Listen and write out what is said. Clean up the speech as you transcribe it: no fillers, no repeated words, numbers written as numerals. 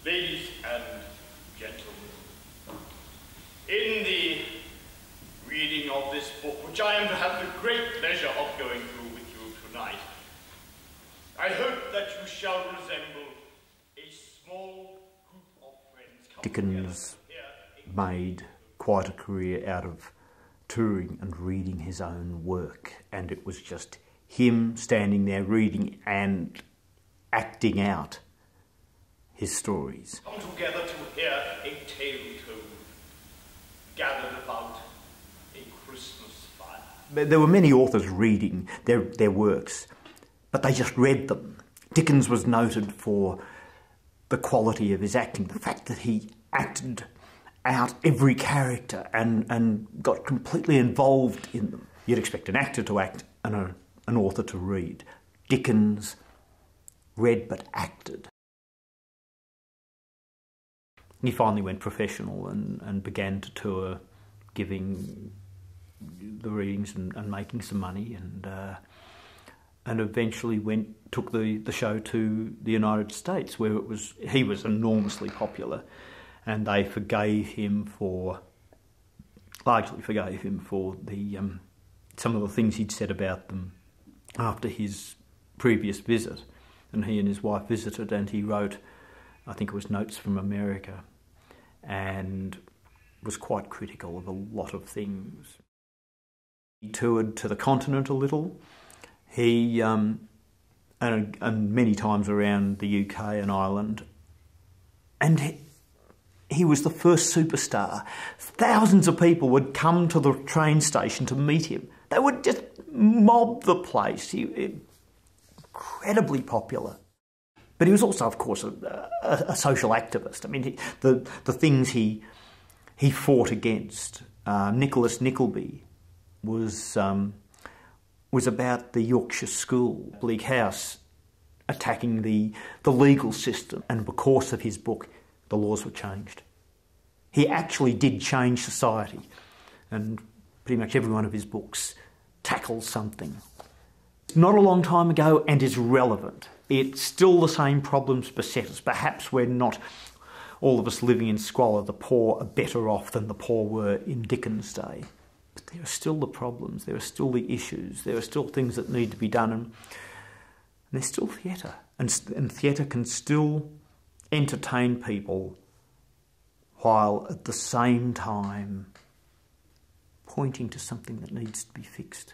Ladies and gentlemen, in the reading of this book, which I am to have the great pleasure of going through with you tonight, I hope that you shall resemble a small group of friends. Dickens made quite a career out of touring and reading his own work, and it was just him standing there reading and acting out his stories. Come together to hear a tale told, gathered about a Christmas fire. There were many authors reading their works, but they just read them. Dickens was noted for the quality of his acting, the fact that he acted out every character and got completely involved in them. You'd expect an actor to act and an author to read. Dickens read but acted. He finally went professional and began to tour, giving the readings and making some money, and eventually took the show to the United States, where he was enormously popular, and they largely forgave him for the some of the things he'd said about them after his previous visit. And he and his wife visited, and he wrote, I think it was Notes from America, and was quite critical of a lot of things. He toured to the continent a little. He and many times around the UK and Ireland, and he was the first superstar. Thousands of people would come to the train station to meet him. They would just mob the place. Incredibly popular. But he was also, of course, a social activist. I mean, the things he fought against. Nicholas Nickleby was about the Yorkshire School, Bleak House, attacking the legal system. And because of his book, the laws were changed. He actually did change society, and pretty much every one of his books tackles something. Not a long time ago, and is relevant. It's still the same problems beset us. Perhaps we're not, all of us living in squalor, the poor are better off than the poor were in Dickens' day. But there are still the problems, there are still the issues, there are still things that need to be done, and there's still theatre. And theatre can still entertain people while at the same time pointing to something that needs to be fixed.